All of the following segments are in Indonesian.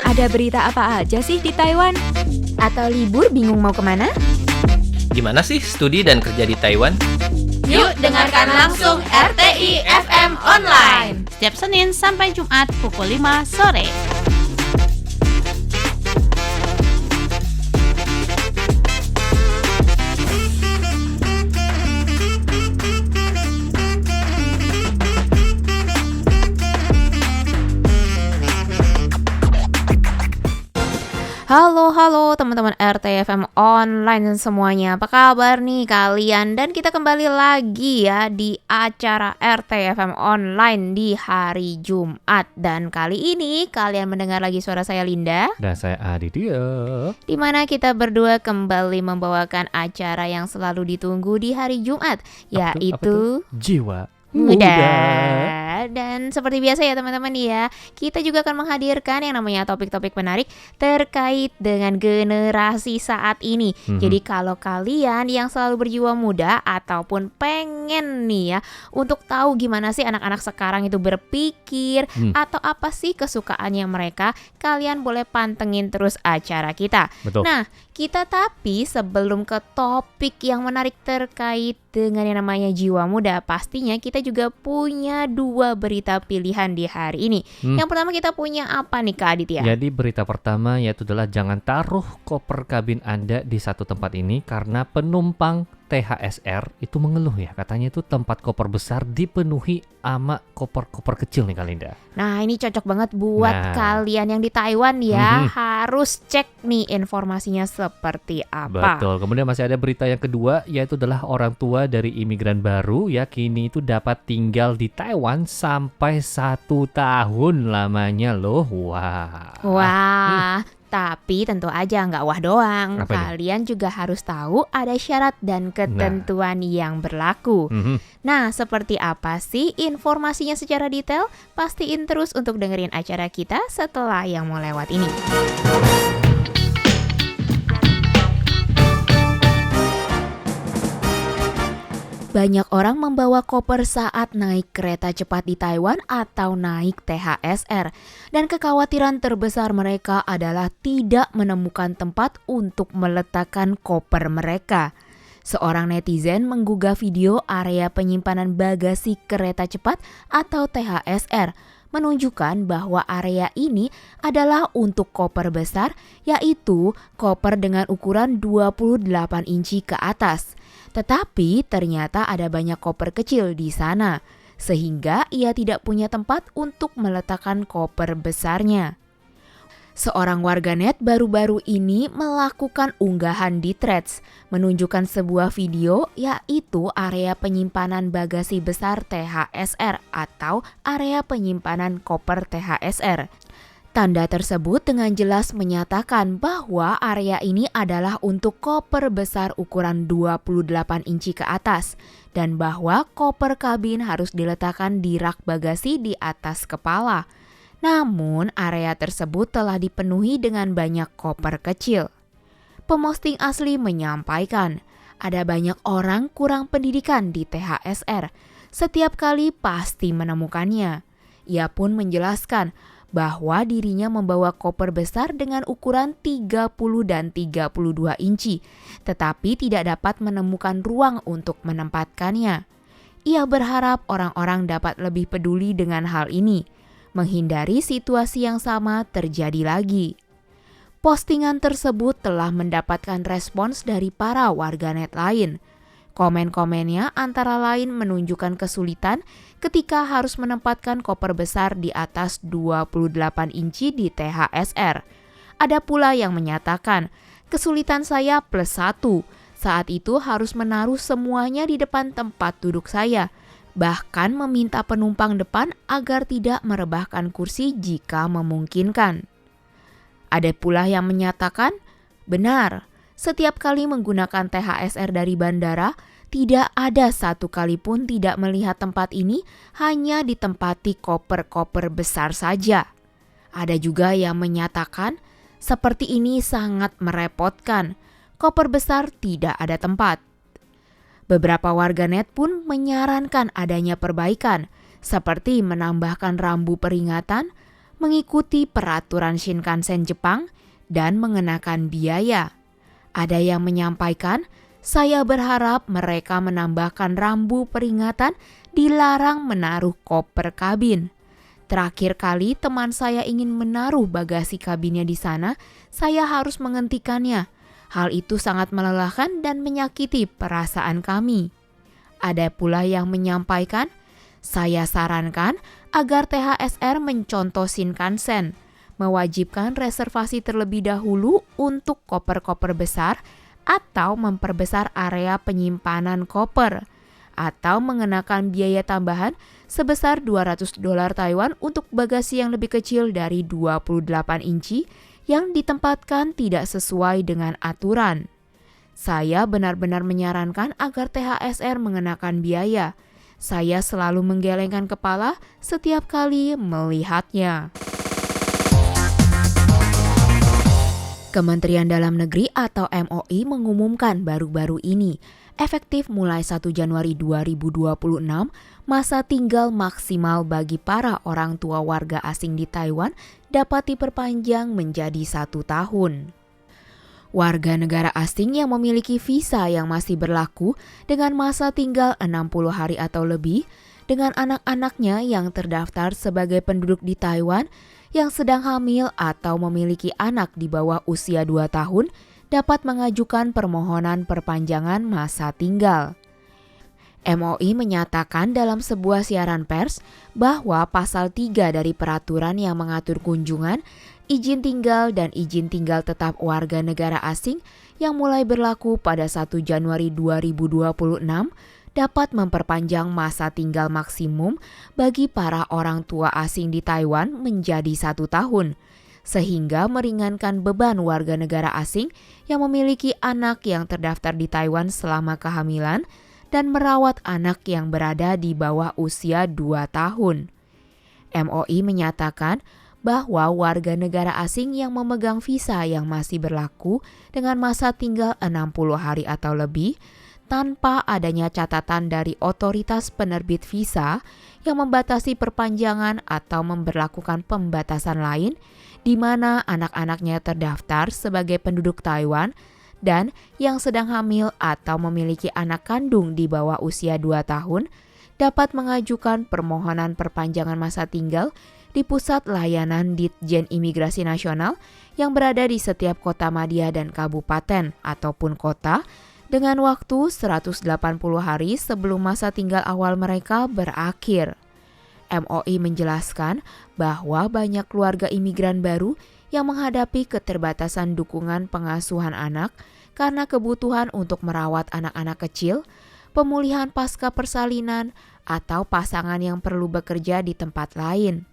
Ada berita apa aja sih di Taiwan? Atau libur bingung mau kemana? Gimana sih studi dan kerja di Taiwan? Yuk dengarkan langsung RTI FM Online setiap Senin sampai Jumat pukul 5 sore. Halo teman-teman RTFM Online semuanya. Apa kabar nih kalian? Dan kita kembali lagi ya di acara RTFM Online di hari Jumat. Dan kali ini kalian mendengar lagi suara saya Linda dan saya Aditya, di mana kita berdua kembali membawakan acara yang selalu ditunggu di hari Jumat, yaitu Jiwa Muda. Dan seperti biasa ya teman-teman ya, kita juga akan menghadirkan yang namanya topik-topik menarik terkait dengan generasi saat ini. Jadi kalau kalian yang selalu berjiwa muda ataupun pengen nih ya untuk tahu gimana sih anak-anak sekarang itu berpikir atau apa sih kesukaannya mereka, kalian boleh pantengin terus acara kita. Betul. Nah, kita tapi sebelum ke topik yang menarik terkait dengan yang namanya jiwa muda, pastinya kita juga punya dua berita pilihan di hari ini. Yang pertama kita punya apa nih Kak Aditya? Jadi berita pertama yaitu adalah jangan taruh koper kabin Anda di satu tempat ini karena penumpang THSR itu mengeluh ya. Katanya itu tempat koper besar dipenuhi sama koper-koper kecil nih Kalinda. Nah ini cocok banget buat kalian yang di Taiwan ya. Harus cek nih informasinya seperti apa. Betul. Kemudian masih ada berita yang kedua yaitu adalah orang tua dari imigran baru ya kini itu dapat tinggal di Taiwan sampai 1 tahun lamanya loh. Wah. Tapi tentu aja nggak wah doang. Apa Kalian juga harus tahu ada syarat dan ketentuan yang berlaku. Nah, seperti apa sih informasinya secara detail? Pastiin terus untuk dengerin acara kita setelah yang mau lewat ini. Banyak orang membawa koper saat naik kereta cepat di Taiwan atau naik THSR. Dan kekhawatiran terbesar mereka adalah tidak menemukan tempat untuk meletakkan koper mereka. Seorang netizen menggugah video area penyimpanan bagasi kereta cepat atau THSR, menunjukkan bahwa area ini adalah untuk koper besar, yaitu koper dengan ukuran 28 inci ke atas. Tetapi ternyata ada banyak koper kecil di sana, sehingga ia tidak punya tempat untuk meletakkan koper besarnya. Seorang warganet baru-baru ini melakukan unggahan di Threads, menunjukkan sebuah video yaitu area penyimpanan bagasi besar THSR atau area penyimpanan koper THSR. Tanda tersebut dengan jelas menyatakan bahwa area ini adalah untuk koper besar ukuran 28 inci ke atas dan bahwa koper kabin harus diletakkan di rak bagasi di atas kepala. Namun area tersebut telah dipenuhi dengan banyak koper kecil. Pemosting asli menyampaikan, ada banyak orang kurang pendidikan di THSR. Setiap kali pasti menemukannya. Ia pun menjelaskan bahwa dirinya membawa koper besar dengan ukuran 30 dan 32 inci, tetapi tidak dapat menemukan ruang untuk menempatkannya. Ia berharap orang-orang dapat lebih peduli dengan hal ini, menghindari situasi yang sama terjadi lagi. Postingan tersebut telah mendapatkan respons dari para warganet lain. Komen-komennya antara lain menunjukkan kesulitan ketika harus menempatkan koper besar di atas 28 inci di THSR. Ada pula yang menyatakan, kesulitan saya +1. Saat itu harus menaruh semuanya di depan tempat duduk saya. Bahkan meminta penumpang depan agar tidak merebahkan kursi jika memungkinkan. Ada pula yang menyatakan, benar, setiap kali menggunakan THSR dari bandara, tidak ada satu kali pun tidak melihat tempat ini hanya ditempati koper-koper besar saja. Ada juga yang menyatakan, seperti ini sangat merepotkan, koper besar tidak ada tempat. Beberapa warganet pun menyarankan adanya perbaikan, seperti menambahkan rambu peringatan, mengikuti peraturan Shinkansen Jepang, dan mengenakan biaya. Ada yang menyampaikan, saya berharap mereka menambahkan rambu peringatan dilarang menaruh koper kabin. Terakhir kali teman saya ingin menaruh bagasi kabinnya di sana, saya harus menghentikannya. Hal itu sangat melelahkan dan menyakiti perasaan kami. Ada pula yang menyampaikan, saya sarankan agar THSR mencontoh Shinkansen, mewajibkan reservasi terlebih dahulu untuk koper-koper besar atau memperbesar area penyimpanan koper, atau mengenakan biaya tambahan sebesar $200 Taiwan untuk bagasi yang lebih kecil dari 28 inci yang ditempatkan tidak sesuai dengan aturan. Saya benar-benar menyarankan agar THSR mengenakan biaya. Saya selalu menggelengkan kepala setiap kali melihatnya. Kementerian Dalam Negeri atau MOI mengumumkan baru-baru ini, efektif mulai 1 Januari 2026, masa tinggal maksimal bagi para orang tua warga asing di Taiwan dapat diperpanjang menjadi 1 tahun. Warga negara asing yang memiliki visa yang masih berlaku dengan masa tinggal 60 hari atau lebih, dengan anak-anaknya yang terdaftar sebagai penduduk di Taiwan, yang sedang hamil atau memiliki anak di bawah usia 2 tahun dapat mengajukan permohonan perpanjangan masa tinggal. MOI menyatakan dalam sebuah siaran pers bahwa pasal 3 dari peraturan yang mengatur kunjungan, izin tinggal dan izin tinggal tetap warga negara asing yang mulai berlaku pada 1 Januari 2026 dapat memperpanjang masa tinggal maksimum bagi para orang tua asing di Taiwan menjadi 1 tahun, sehingga meringankan beban warga negara asing yang memiliki anak yang terdaftar di Taiwan selama kehamilan dan merawat anak yang berada di bawah usia 2 tahun. MOI menyatakan bahwa warga negara asing yang memegang visa yang masih berlaku dengan masa tinggal 60 hari atau lebih, tanpa adanya catatan dari otoritas penerbit visa yang membatasi perpanjangan atau memberlakukan pembatasan lain di mana anak-anaknya terdaftar sebagai penduduk Taiwan dan yang sedang hamil atau memiliki anak kandung di bawah usia 2 tahun dapat mengajukan permohonan perpanjangan masa tinggal di Pusat Layanan Ditjen Imigrasi Nasional yang berada di setiap kota madya dan kabupaten ataupun kota dengan waktu 180 hari sebelum masa tinggal awal mereka berakhir. MOI menjelaskan bahwa banyak keluarga imigran baru yang menghadapi keterbatasan dukungan pengasuhan anak karena kebutuhan untuk merawat anak-anak kecil, pemulihan pasca persalinan, atau pasangan yang perlu bekerja di tempat lain.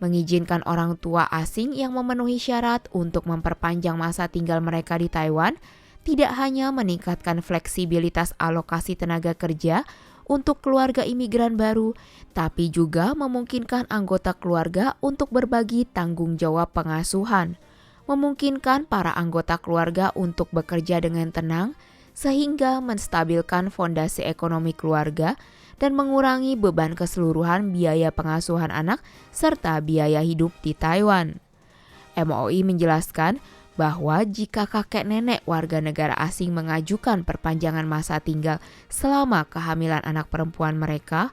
Mengizinkan orang tua asing yang memenuhi syarat untuk memperpanjang masa tinggal mereka di Taiwan tidak hanya meningkatkan fleksibilitas alokasi tenaga kerja untuk keluarga imigran baru, tapi juga memungkinkan anggota keluarga untuk berbagi tanggung jawab pengasuhan, memungkinkan para anggota keluarga untuk bekerja dengan tenang, sehingga menstabilkan fondasi ekonomi keluarga dan mengurangi beban keseluruhan biaya pengasuhan anak serta biaya hidup di Taiwan. MOI menjelaskan bahwa jika kakek nenek warga negara asing mengajukan perpanjangan masa tinggal selama kehamilan anak perempuan mereka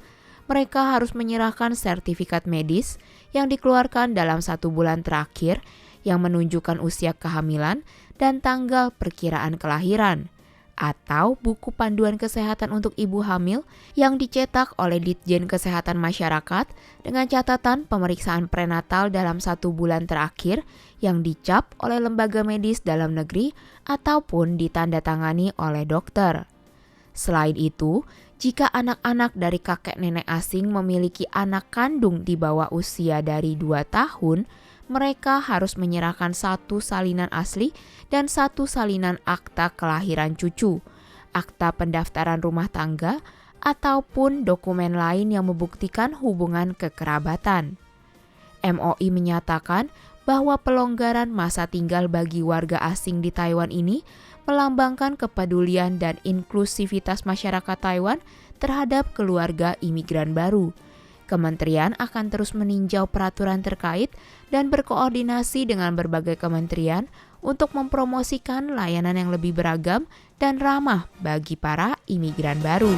harus menyerahkan sertifikat medis yang dikeluarkan dalam 1 bulan terakhir yang menunjukkan usia kehamilan dan tanggal perkiraan kelahiran, atau buku panduan kesehatan untuk ibu hamil yang dicetak oleh Ditjen Kesehatan Masyarakat dengan catatan pemeriksaan prenatal dalam 1 bulan terakhir yang dicap oleh lembaga medis dalam negeri ataupun ditandatangani oleh dokter. Selain itu, jika anak-anak dari kakek nenek asing memiliki anak kandung di bawah usia dari 2 tahun, mereka harus menyerahkan 1 salinan asli dan 1 salinan akta kelahiran cucu, akta pendaftaran rumah tangga, ataupun dokumen lain yang membuktikan hubungan kekerabatan. MOI menyatakan bahwa pelonggaran masa tinggal bagi warga asing di Taiwan ini melambangkan kepedulian dan inklusivitas masyarakat Taiwan terhadap keluarga imigran baru. Kementerian akan terus meninjau peraturan terkait dan berkoordinasi dengan berbagai kementerian untuk mempromosikan layanan yang lebih beragam dan ramah bagi para imigran baru.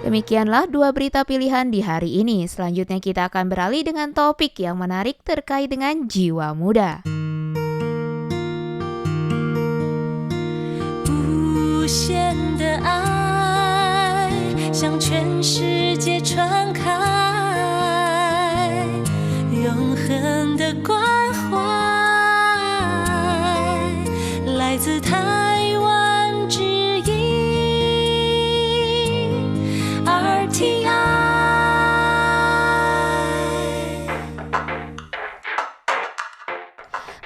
Demikianlah 2 berita pilihan di hari ini. Selanjutnya kita akan beralih dengan topik yang menarik terkait dengan jiwa muda. 无限的爱向全世界传开，永恒的关怀来自台湾之音 RTI。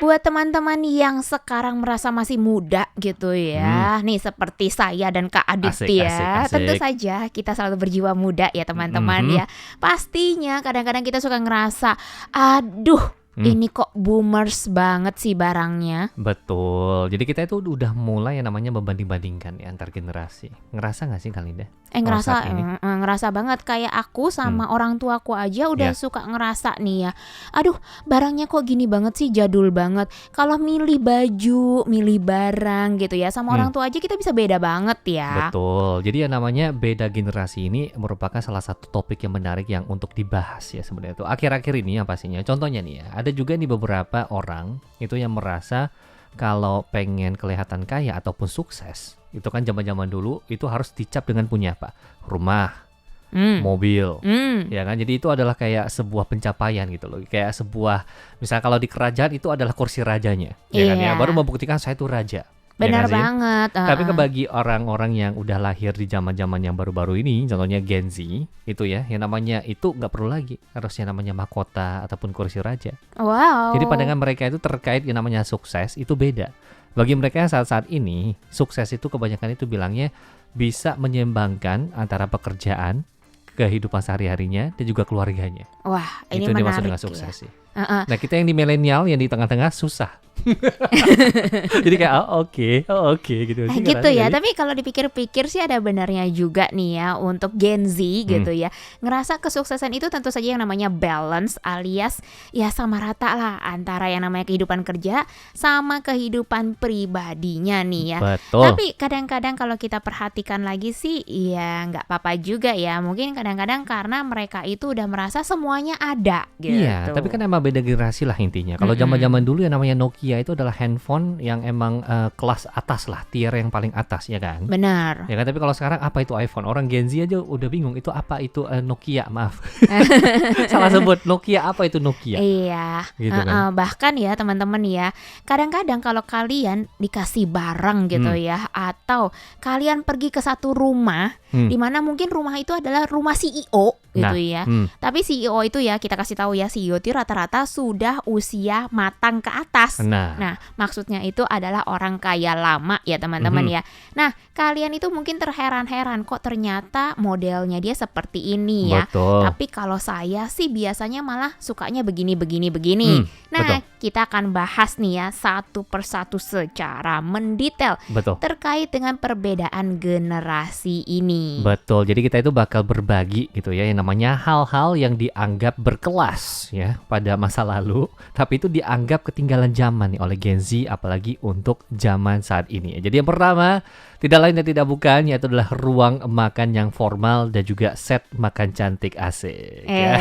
Buat teman-teman yang sekarang merasa masih muda gitu ya, nih seperti saya dan Kak Adit Asik, ya, asik. tentu saja kita selalu berjiwa muda ya teman-teman ya. Pastinya kadang-kadang kita suka ngerasa, aduh ini kok boomers banget sih barangnya. Betul. Jadi kita itu udah mulai yang namanya membanding-bandingkan ya antar generasi. Ngerasa nggak sih Kalinda? Ngerasa banget kayak aku sama orang tuaku aja udah suka ngerasa nih ya. Aduh, barangnya kok gini banget sih, jadul banget. Kalau milih baju, milih barang gitu ya, sama orang tua aja kita bisa beda banget ya. Betul. Jadi yang namanya beda generasi ini merupakan salah satu topik yang menarik yang untuk dibahas ya sebenarnya itu. Akhir-akhir ini yang pastinya. Contohnya nih ya, ada juga nih beberapa orang itu yang merasa kalau pengen kelihatan kaya ataupun sukses, itu kan zaman-zaman dulu itu harus dicap dengan punya apa? Rumah, mobil, ya kan? Jadi itu adalah kayak sebuah pencapaian gitu loh. Kayak sebuah, misalnya kalau di kerajaan itu adalah kursi rajanya, ya kan? Ya, baru membuktikan saya itu raja. Benar ya banget. Tapi bagi orang-orang yang udah lahir di zaman-zaman yang baru-baru ini, contohnya Gen Z, itu ya, yang namanya itu nggak perlu lagi harus yang namanya mahkota ataupun kursi raja. Wow. Jadi pandangan mereka itu terkait yang namanya sukses itu beda. Bagi mereka saat-saat ini, sukses itu kebanyakan itu bilangnya bisa menyeimbangkan antara pekerjaan, kehidupan sehari-harinya, dan juga keluarganya. Wah, ini itu menarik dimaksud dengan ya. sukses sih. Nah kita yang di milenial, yang di tengah-tengah susah. Jadi kayak oke gitu. Gitu ya, tapi kalau dipikir-pikir sih ada benarnya juga nih ya untuk Gen Z gitu ya. Ngerasa kesuksesan itu tentu saja yang namanya balance alias ya sama rata lah antara yang namanya kehidupan kerja sama kehidupan pribadinya nih ya. Betul. Tapi kadang-kadang kalau kita perhatikan lagi sih ya nggak apa-apa juga ya. Mungkin kadang-kadang karena mereka itu udah merasa semuanya ada gitu. Iya, tapi kan emang beda generasi lah intinya. Kalau zaman-zaman dulu yang namanya Nokia itu adalah handphone yang emang kelas atas lah, tier yang paling atas ya kan. Benar. Ya kan, tapi kalau sekarang apa itu iPhone? Orang Gen Z aja udah bingung itu apa itu Nokia, maaf. Salah sebut Nokia, apa itu Nokia? Iya. Gitu kan. Bahkan ya teman-teman ya, kadang-kadang kalau kalian dikasih barang gitu ya, atau kalian pergi ke satu rumah, di mana mungkin rumah itu adalah rumah CEO gitu ya. Tapi CEO itu ya kita kasih tahu ya, CEO itu rata-rata sudah usia matang ke atas. Nah, maksudnya itu adalah orang kaya lama ya teman-teman ya. Nah, kalian itu mungkin terheran-heran kok ternyata modelnya dia seperti ini ya. Betul. Tapi kalau saya sih biasanya malah sukanya begini. Nah, betul. kita akan bahas nih ya satu persatu secara mendetail terkait dengan perbedaan generasi ini. Betul. Jadi kita itu bakal berbagi gitu ya, yang namanya hal-hal yang dianggap berkelas ya pada masa lalu, tapi itu dianggap ketinggalan zaman nih oleh Gen Z, apalagi untuk zaman saat ini. Jadi yang pertama, tidak lain dan tidak bukan, yaitu adalah ruang makan yang formal dan juga set makan cantik asik. Ya.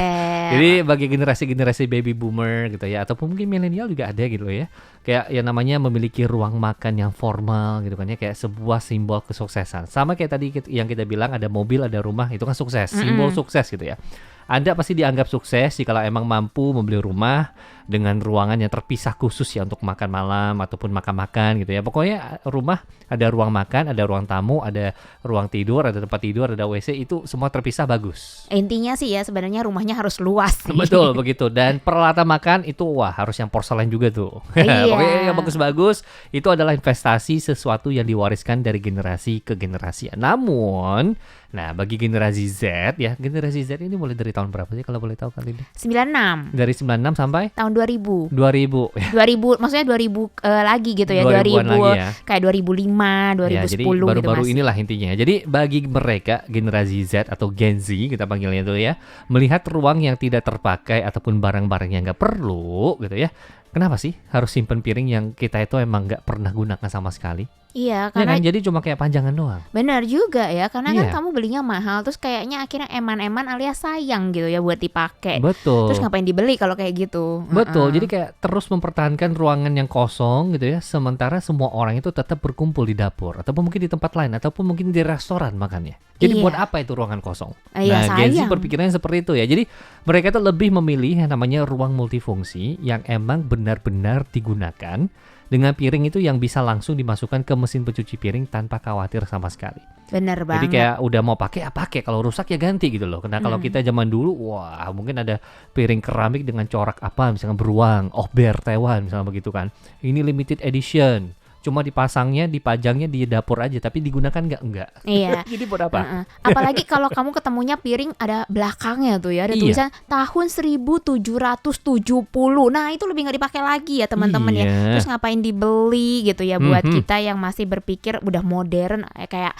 Jadi bagi generasi-generasi baby boomer gitu ya, ataupun mungkin milenial juga ada gitu ya, kayak yang namanya memiliki ruang makan yang formal gitu kan ya, kayak sebuah simbol kesuksesan. Sama kayak tadi yang kita bilang, ada mobil, ada rumah, itu kan sukses, simbol sukses gitu ya. Anda pasti dianggap sukses jika emang mampu membeli rumah dengan ruangan yang terpisah khusus ya untuk makan malam ataupun makan-makan gitu ya. Pokoknya rumah ada ruang makan, ada ruang tamu, ada ruang tidur, ada tempat tidur, ada WC, itu semua terpisah bagus. Intinya sih ya sebenarnya rumahnya harus luas sih. Betul begitu. Dan peralatan makan itu wah harus yang porselen juga tuh. Pokoknya yang bagus-bagus itu adalah investasi, sesuatu yang diwariskan dari generasi ke generasi. Namun, nah bagi generasi Z ya, generasi Z ini mulai dari tahun berapa sih kalau boleh tahu kali ini? 96. Dari 96 sampai? Tahun tahun 2000. 2000 ya. 2000 maksudnya 2000 lagi gitu ya. 2000-an lagi ya. Kayak 2005, 2010 Ya, jadi gitu baru-baru Mas. inilah intinya. Jadi bagi mereka generasi Z atau Gen Z kita panggilnya itu ya, melihat ruang yang tidak terpakai ataupun barang-barang yang nggak perlu gitu ya. Kenapa sih harus simpen piring yang kita itu emang nggak pernah gunakan sama sekali? Iya, Ya karena kan, jadi cuma kayak panjangan doang. benar juga ya, karena kan Iya. kamu belinya mahal, terus kayaknya akhirnya eman-eman alias sayang gitu ya buat dipakai. Betul. Terus ngapain dibeli kalau kayak gitu? Betul, Heeh. jadi kayak terus mempertahankan ruangan yang kosong gitu ya, sementara semua orang itu tetap berkumpul di dapur, ataupun mungkin di tempat lain, ataupun mungkin di restoran makannya. Jadi Iya. buat apa itu ruangan kosong? Iya, Nah, Gen Z sayang. berpikirannya seperti itu ya. Jadi mereka tuh lebih memilih yang namanya ruang multifungsi yang emang benar-benar digunakan dengan piring itu yang bisa langsung dimasukkan ke mesin pencuci piring tanpa khawatir sama sekali. Bener Jadi banget. kayak udah mau pakai ya pakai, kalau rusak ya ganti gitu loh. Karena kalau kita zaman dulu, wah mungkin ada piring keramik dengan corak apa, misalnya beruang, ber Taiwan misalnya begitu kan. Ini limited edition, cuma dipajangnya di dapur aja, tapi digunakan enggak. Iya. Jadi buat apa? Heeh. Apalagi kalau kamu ketemunya piring ada belakangnya tuh ya, ada Iya. tulisan tahun 1770. Nah, itu lebih nggak dipakai lagi ya teman-teman ya. Iya. Terus ngapain dibeli gitu ya buat Mhm. kita yang masih berpikir udah modern kayak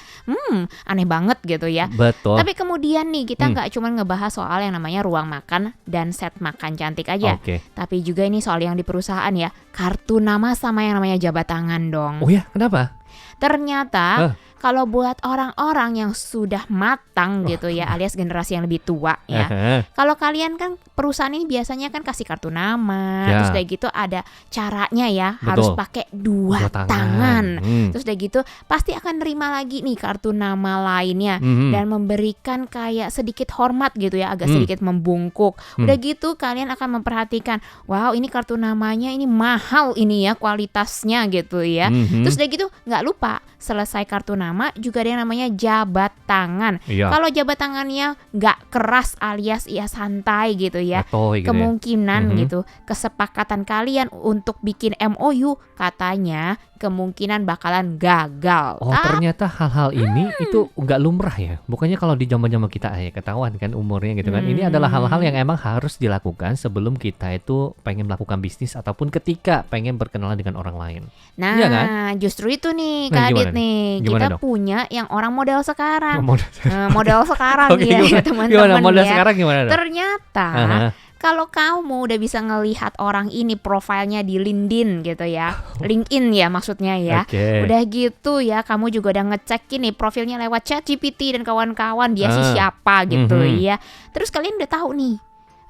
aneh banget gitu ya. Betul. Tapi kemudian nih kita nggak cuma ngebahas soal yang namanya ruang makan dan set makan cantik aja. Oke. Tapi juga ini soal yang di perusahaan ya, kartu nama sama yang namanya jabat tangan dong. Oh ya, kenapa? Ternyata kalau buat orang-orang yang sudah matang gitu ya, alias generasi yang lebih tua ya. Kalau kalian kan perusahaan ini biasanya kan kasih kartu nama, Ya. terus udah gitu ada caranya ya, Betul. harus pakai dua tangan. Hmm. Terus udah gitu pasti akan nerima lagi nih kartu nama lainnya Mhm. dan memberikan kayak sedikit hormat gitu ya, agak Hmm. sedikit membungkuk. Udah gitu kalian akan memperhatikan, wow ini kartu namanya ini mahal ini ya kualitasnya gitu ya. Mhm. Terus udah gitu nggak lupa selesai kartu nama juga ada yang namanya jabat tangan. Iya. Kalau jabat tangannya nggak keras alias ya santai gitu ya, Atoy gitu ya. kemungkinan Mhm. gitu kesepakatan kalian untuk bikin MOU katanya kemungkinan bakalan gagal. Oh, ternyata hal-hal ini itu nggak lumrah ya. Bukannya kalau di zaman-zaman kita ya ketahuan kan umurnya gitu kan. Ini adalah hal-hal yang emang harus dilakukan sebelum kita itu pengen melakukan bisnis ataupun ketika pengen berkenalan dengan orang lain. Nah, Iya kan? justru itu nih Nah, Kak gimana Adit nih? nih, Gimana kita dong? punya yang orang model sekarang. Modal- Model sekarang Oke, ya gimana teman-teman modal ya. sekarang gimana dong? Ternyata Aha. kalau kamu udah bisa ngelihat orang ini profilnya di LinkedIn gitu ya, LinkedIn ya maksudnya ya. Oke. Udah gitu ya, kamu juga udah ngecek ini profilnya lewat ChatGPT dan kawan-kawan dia sih siapa gitu Mhm. ya. Terus kalian udah tahu nih,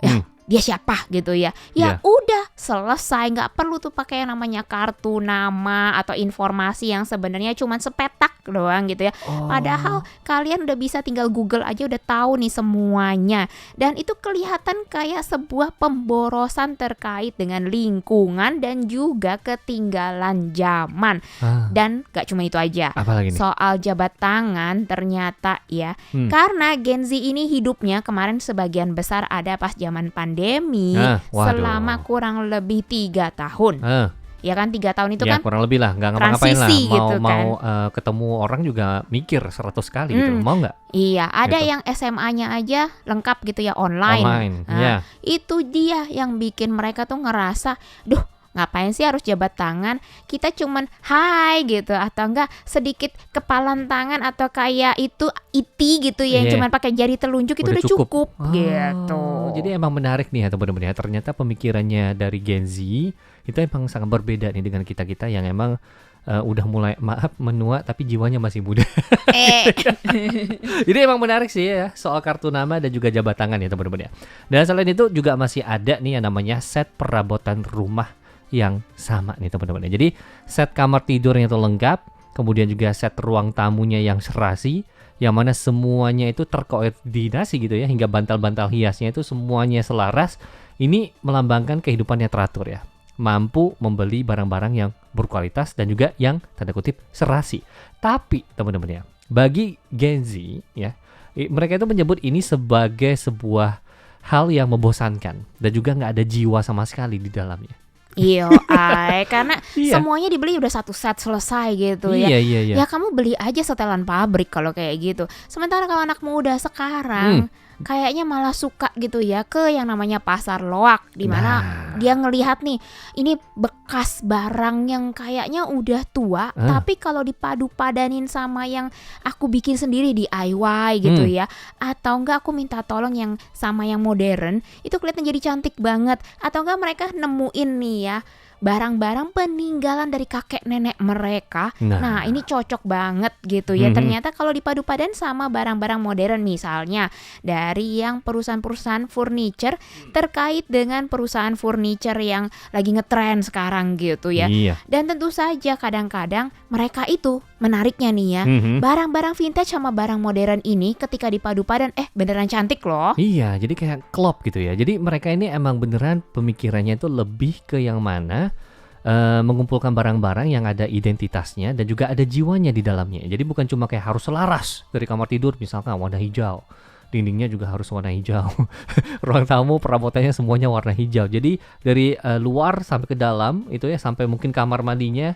ya dia siapa gitu ya. Ya Iya. udah selesai, nggak perlu tuh pakai yang namanya kartu nama atau informasi yang sebenarnya cuma sepetak doang gitu ya. Oh. Padahal kalian udah bisa tinggal Google aja udah tahu nih semuanya. Dan itu kelihatan kayak sebuah pemborosan terkait dengan lingkungan dan juga ketinggalan zaman. Ah, Dan gak cuma itu aja. apa lagi nih? Soal jabat tangan ternyata ya, Hmm. karena Gen Z ini hidupnya kemarin sebagian besar ada pas zaman pandemi Waduh. selama kurang lebih 3 tahun. Ya kan 3 tahun itu Ya kan kurang lebih lah, nggak ngapa-ngapain lah. transisi Mau gitu kan. ketemu orang juga mikir 100 kali gitu. Mau nggak? Iya, ada Gitu. yang SMA-nya aja lengkap gitu ya online. Online. Nah, Ya. Itu dia yang bikin mereka tuh ngerasa, duh ngapain sih harus jabat tangan? Kita cuman hai gitu atau enggak sedikit kepalan tangan atau kayak itu iti gitu ya, yang Iya. cuman pakai jari telunjuk itu udah cukup gitu. Jadi emang menarik nih ya teman-teman ya. Ternyata pemikirannya dari Gen Z itu emang sangat berbeda nih dengan kita-kita yang emang udah mulai menua tapi jiwanya masih muda. Jadi emang menarik sih ya soal kartu nama dan juga jabat tangan ya teman-teman ya. Dan selain itu juga masih ada nih yang namanya set perabotan rumah yang sama nih teman-teman ya. Jadi set kamar tidurnya itu lengkap, kemudian juga set ruang tamunya yang serasi, yang mana semuanya itu terkoordinasi gitu ya, hingga bantal-bantal hiasnya itu semuanya selaras. Ini melambangkan kehidupannya teratur ya, mampu membeli barang-barang yang berkualitas dan juga yang tanda kutip serasi. Tapi teman-teman ya, bagi Gen Z ya, mereka itu menyebut ini sebagai sebuah hal yang membosankan dan juga nggak ada jiwa sama sekali di dalamnya. Iya, karena Iya. semuanya dibeli udah satu set selesai gitu ya. Iya. Ya kamu beli aja setelan pabrik kalau kayak gitu. Sementara kalau anak muda sekarang kayaknya malah suka gitu ya ke yang namanya pasar loak, di mana dia ngelihat nih, ini bekas barang yang kayaknya udah tua, tapi kalau dipadu padanin sama yang aku bikin sendiri DIY gitu ya, atau enggak aku minta tolong yang sama yang modern, itu kelihatan jadi cantik banget. Atau enggak mereka nemuin nih ya barang-barang peninggalan dari kakek nenek mereka. Nah, ini cocok banget gitu ya. Ternyata kalau dipadu-padan sama barang-barang modern, misalnya dari yang perusahaan-perusahaan furniture terkait dengan perusahaan furniture yang lagi ngetren sekarang gitu ya. Dan tentu saja kadang-kadang mereka itu menariknya nih ya, barang-barang vintage sama barang modern ini ketika dipadu-padan beneran cantik loh. Iya, jadi kayak klop gitu ya. Jadi mereka ini emang beneran pemikirannya itu lebih ke yang mana mengumpulkan barang-barang yang ada identitasnya dan juga ada jiwanya di dalamnya. Jadi bukan cuma kayak harus selaras dari kamar tidur misalkan warna hijau, dindingnya juga harus warna hijau, ruang tamu perabotannya semuanya warna hijau. Jadi dari luar sampai ke dalam itu ya, sampai mungkin kamar mandinya,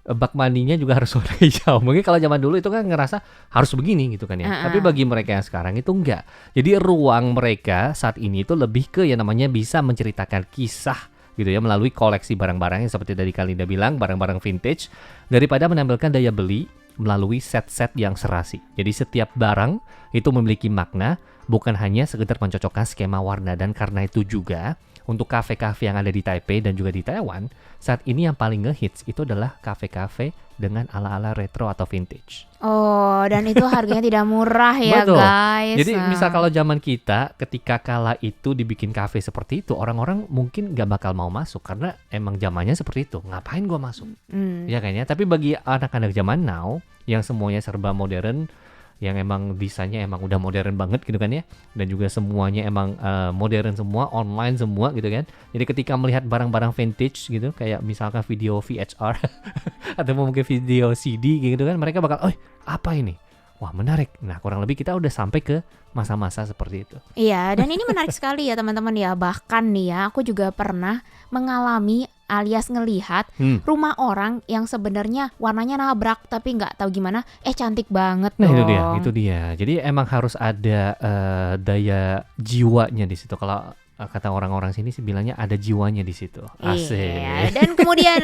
bak mandinya juga harus warna hijau. Mungkin kalau zaman dulu itu kan ngerasa harus begini gitu kan ya. Tapi bagi mereka yang sekarang itu enggak. Jadi ruang mereka saat ini itu lebih ke yang namanya bisa menceritakan kisah gitu ya, melalui koleksi barang-barang yang seperti tadi Kalinda bilang, barang-barang vintage, daripada menampilkan daya beli melalui set-set yang serasi. Jadi setiap barang itu memiliki makna, bukan hanya sekedar mencocokkan skema warna. Dan karena itu juga untuk kafe-kafe yang ada di Taipei dan juga di Taiwan, saat ini yang paling ngehits itu adalah kafe-kafe dengan ala-ala retro atau vintage. Oh, dan itu harganya tidak murah ya. Betul. Guys. Jadi misal kalau zaman kita ketika kala itu dibikin kafe seperti itu, orang-orang mungkin gak bakal mau masuk karena emang zamannya seperti itu. Ngapain gua masuk? Ya kayaknya. Tapi bagi anak-anak zaman now yang semuanya serba modern, yang emang desainnya emang udah modern banget gitu kan ya, dan juga semuanya emang modern semua, online semua gitu kan. Jadi ketika melihat barang-barang vintage gitu, kayak misalkan video VHR atau mungkin video CD gitu kan, mereka bakal, apa ini? Wah, menarik. Nah, kurang lebih kita udah sampai ke masa-masa seperti itu. Iya, dan ini menarik sekali ya teman-teman ya. Bahkan nih ya, aku juga pernah mengalami alias ngelihat rumah orang yang sebenarnya warnanya nabrak, tapi nggak tahu gimana, cantik banget Nah dong. itu dia. Jadi emang harus ada daya jiwanya di situ. Kalau kata orang-orang sini sih bilangnya ada jiwanya di situ. Asik. Iya, dan kemudian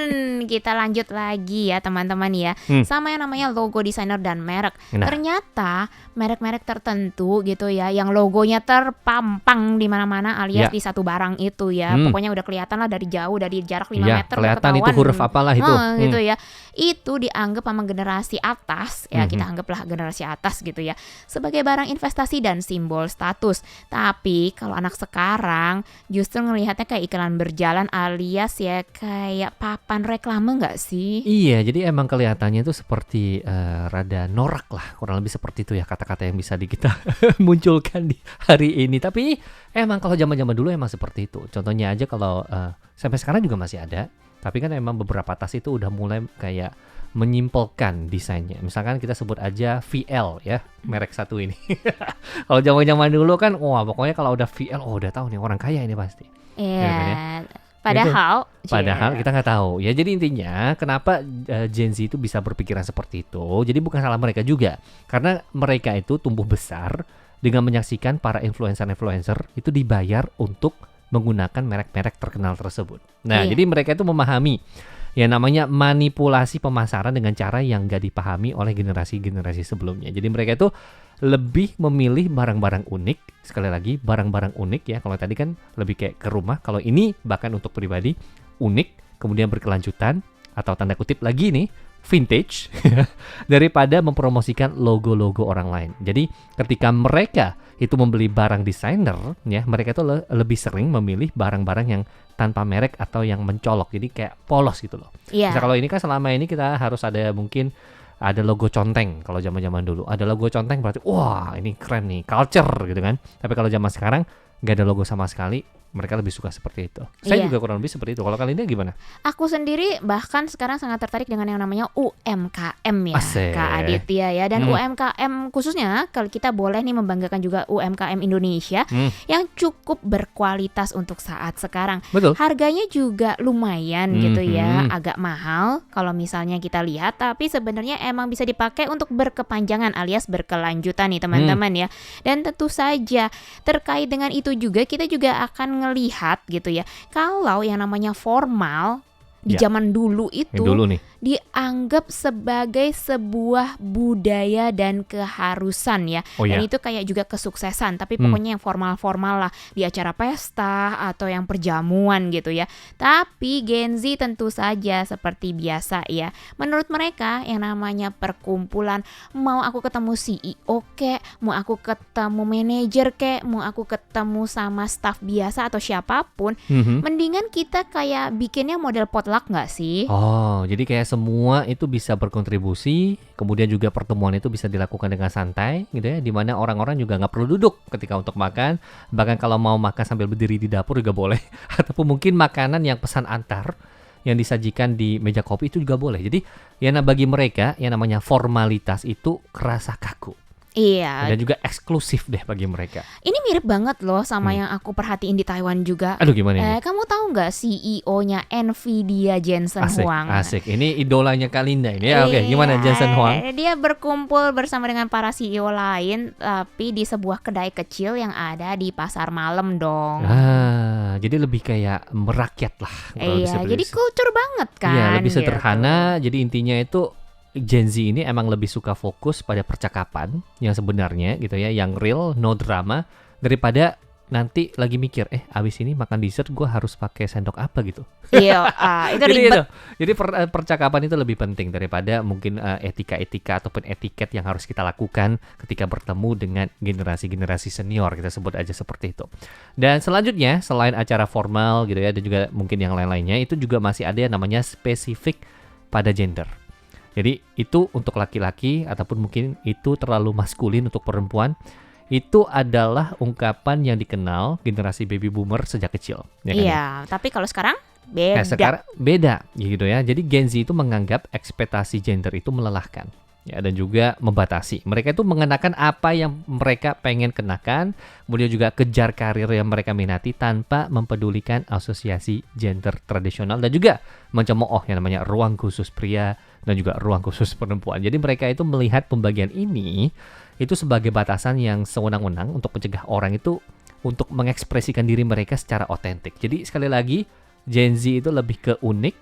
kita lanjut lagi ya teman-teman ya, sama yang namanya logo desainer dan merek. Ternyata merek-merek tertentu gitu ya, yang logonya terpampang di mana-mana alias di satu barang itu ya. Pokoknya udah kelihatan lah dari jauh, dari jarak 5 meter kelihatan ketahuan. itu huruf apalah itu. Gitu ya. Itu dianggap sama generasi atas ya, kita anggaplah generasi atas gitu ya, sebagai barang investasi dan simbol status. Tapi kalau anak sekarang justru ngelihatnya kayak iklan berjalan alias ya kayak papan reklame nggak sih? Iya, jadi emang kelihatannya itu seperti rada norak lah, kurang lebih seperti itu ya kata-kata yang bisa kita munculkan di hari ini. Tapi emang kalau zaman-zaman dulu emang seperti itu. Contohnya aja kalau sampai sekarang juga masih ada. Tapi kan emang beberapa tas itu udah mulai kayak menyimpelkan desainnya. Misalkan kita sebut aja VL ya, merek satu ini. Kalau zaman-zaman dulu kan, wah pokoknya kalau udah VL, udah tahu nih orang kaya ini pasti. Iya. Padahal kita nggak tahu. Ya jadi intinya kenapa Gen Z itu bisa berpikiran seperti itu. Jadi bukan salah mereka juga. Karena mereka itu tumbuh besar dengan menyaksikan para influencer itu dibayar untuk menggunakan merek-merek terkenal tersebut. Nah, jadi mereka itu memahami yang namanya manipulasi pemasaran dengan cara yang gak dipahami oleh generasi-generasi sebelumnya. Jadi mereka itu lebih memilih barang-barang unik. Sekali lagi, barang-barang unik ya. Kalau tadi kan lebih kayak ke rumah. Kalau ini bahkan untuk pribadi, unik, kemudian berkelanjutan, atau tanda kutip lagi nih, vintage, daripada mempromosikan logo-logo orang lain. Jadi ketika mereka itu membeli barang desainer, ya mereka itu lebih sering memilih barang-barang yang tanpa merek atau yang mencolok, jadi kayak polos gitu loh. Misal kalau ini kan selama ini kita harus ada mungkin ada logo conteng. Kalau zaman-zaman dulu ada logo conteng berarti wah ini keren nih, culture gitu kan. Tapi kalau zaman sekarang nggak ada logo sama sekali, mereka lebih suka seperti itu. Saya juga kurang lebih seperti itu. Kalau kalian gimana? Aku sendiri bahkan sekarang sangat tertarik dengan yang namanya UMKM ya, Asik. Kak Aditya ya. Dan UMKM khususnya kalau kita boleh nih membanggakan juga UMKM Indonesia yang cukup berkualitas untuk saat sekarang. Betul. Harganya juga lumayan gitu ya, agak mahal kalau misalnya kita lihat, tapi sebenarnya emang bisa dipakai untuk berkepanjangan alias berkelanjutan nih teman-teman ya. Dan tentu saja terkait dengan itu itu juga kita juga akan ngelihat gitu ya, kalau yang namanya formal di Ya. zaman dulu Yang itu dulu nih. dianggap sebagai sebuah budaya dan keharusan ya. Oh ya. Dan itu kayak juga kesuksesan, tapi Hmm. pokoknya yang formal-formal lah, di acara pesta atau yang perjamuan gitu ya. Tapi Gen Z tentu saja seperti biasa ya. Menurut mereka yang namanya perkumpulan, mau aku ketemu CEO kek, mau aku ketemu manajer kek, mau aku ketemu sama staff biasa atau siapapun, Mhm. mendingan kita kayak bikinnya model potluck nggak sih? Oh, jadi kayak semua itu bisa berkontribusi, kemudian juga pertemuan itu bisa dilakukan dengan santai gitu ya, dimana orang-orang juga nggak perlu duduk ketika untuk makan, bahkan kalau mau makan sambil berdiri di dapur juga boleh, ataupun mungkin makanan yang pesan antar yang disajikan di meja kopi itu juga boleh. Jadi ya bagi mereka yang namanya formalitas itu kerasa kaku Iya, dan juga eksklusif deh bagi mereka. ini mirip banget loh sama yang aku perhatiin di Taiwan juga. Aduh gimana ini? Kamu tahu nggak CEO-nya Nvidia Jensen Asik, Huang? asik. Ini idolanya Kalinda ini ya. Oke, gimana Jensen Huang? Dia berkumpul bersama dengan para CEO lain, tapi di sebuah kedai kecil yang ada di pasar malam dong. Jadi lebih kayak merakyat lah. kalau bisa Iya, jadi begitu. kultur banget kan. Iya, lebih gitu. sederhana. Jadi intinya itu Gen Z ini emang lebih suka fokus pada percakapan yang sebenarnya gitu ya, yang real, no drama, daripada nanti lagi mikir, abis ini makan dessert gue harus pakai sendok apa gitu. Iya, itu Jadi ribet. itu, jadi percakapan itu lebih penting daripada mungkin etika-etika ataupun etiket yang harus kita lakukan ketika bertemu dengan generasi-generasi senior, kita sebut aja seperti itu. Dan selanjutnya, selain acara formal gitu ya, dan juga mungkin yang lain-lainnya, itu juga masih ada yang namanya spesifik pada gender. Jadi itu untuk laki-laki ataupun mungkin itu terlalu maskulin untuk perempuan. Itu adalah ungkapan yang dikenal generasi baby boomer sejak kecil. Ya kan ya? Iya, tapi kalau sekarang beda. Nah, sekarang beda gitu ya. Jadi Gen Z itu menganggap ekspektasi gender itu melelahkan ya, dan juga membatasi. Mereka itu mengenakan apa yang mereka pengen kenakan, kemudian juga kejar karir yang mereka minati tanpa mempedulikan asosiasi gender tradisional, dan juga mencemooh yang namanya ruang khusus pria dan juga ruang khusus perempuan. Jadi mereka itu melihat pembagian ini itu sebagai batasan yang sewenang-wenang untuk mencegah orang itu untuk mengekspresikan diri mereka secara otentik. Jadi sekali lagi, Gen Z itu lebih ke unik,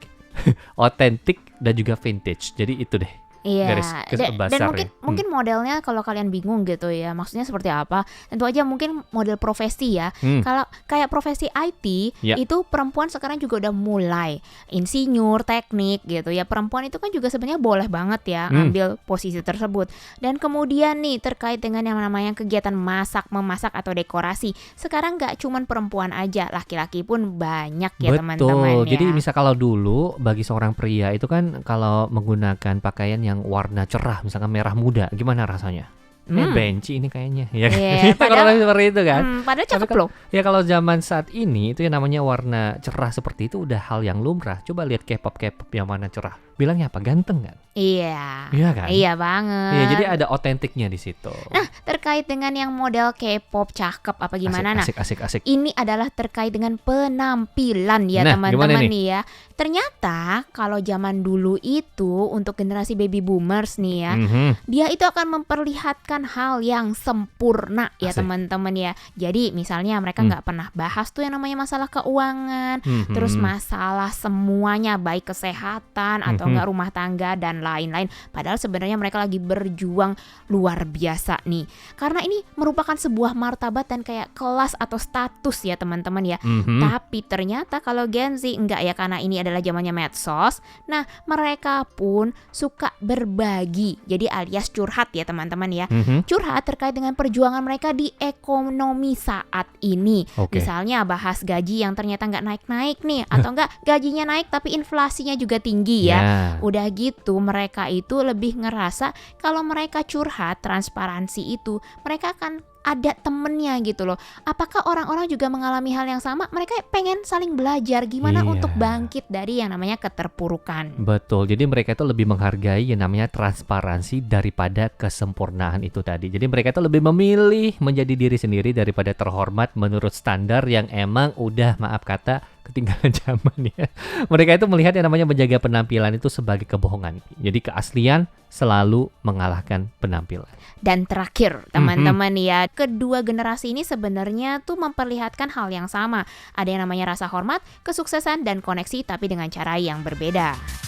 otentik, dan juga vintage. Jadi itu deh. Iya, Garis dan besar mungkin ya. mungkin modelnya kalau kalian bingung gitu ya, maksudnya seperti apa? Tentu aja mungkin model profesi ya. Kalau kayak profesi IT Ya. itu perempuan sekarang juga udah mulai insinyur, teknik gitu ya. Perempuan itu kan juga sebenarnya boleh banget ya ambil posisi tersebut. Dan kemudian nih terkait dengan yang namanya kegiatan masak, memasak atau dekorasi. Sekarang nggak cuman perempuan aja, laki-laki pun banyak ya teman-teman ya. Jadi misal kalau dulu bagi seorang pria itu kan kalau menggunakan pakaian yang warna cerah, misalkan merah muda, gimana rasanya? Benci ini kayaknya. Ya, Iya, kalau seperti itu kan. Padahal cakep Tapi loh. Ya kalau zaman saat ini itu yang namanya warna cerah seperti itu udah hal yang lumrah. Coba lihat K-pop yang mana cerah. Bilangnya apa? Ganteng kan? Iya. Iya kan? Iya banget. Iya, jadi ada otentiknya di situ. Nah, terkait dengan yang model K-pop cakep apa gimana? Asik. Ini adalah terkait dengan penampilan ya Nah, teman-teman gimana nih ya. Ternyata kalau zaman dulu itu untuk generasi baby boomers nih ya, dia itu akan memperlihatkan hal yang sempurna ya Asik. teman-teman ya. Jadi misalnya mereka nggak pernah bahas tuh yang namanya masalah keuangan, terus masalah semuanya baik kesehatan atau enggak rumah tangga dan lain-lain. Padahal sebenarnya mereka lagi berjuang luar biasa nih. Karena ini merupakan sebuah martabat dan kayak kelas atau status ya teman-teman ya. Tapi ternyata kalau Gen Z enggak ya, karena ini adalah zamannya medsos. Nah, mereka pun suka berbagi. Jadi alias curhat ya teman-teman ya. Curhat terkait dengan perjuangan mereka di ekonomi saat ini. Oke. Misalnya bahas gaji yang ternyata enggak naik-naik nih, atau enggak gajinya naik tapi inflasinya juga tinggi ya. Udah gitu mereka itu lebih ngerasa kalau mereka curhat, transparansi itu mereka akan ada temennya gitu loh. Apakah orang-orang juga mengalami hal yang sama? Mereka pengen saling belajar gimana Iya. untuk bangkit dari yang namanya keterpurukan. Betul, jadi mereka itu lebih menghargai yang namanya transparansi daripada kesempurnaan itu tadi. Jadi mereka itu lebih memilih menjadi diri sendiri daripada terhormat menurut standar yang emang udah maaf kata ketinggalan zaman ya. Mereka itu melihat yang namanya menjaga penampilan itu sebagai kebohongan. Jadi keaslian selalu mengalahkan penampilan. Dan terakhir, teman-teman ya, kedua generasi ini sebenarnya tuh memperlihatkan hal yang sama. Ada yang namanya rasa hormat, kesuksesan, dan koneksi, tapi dengan cara yang berbeda.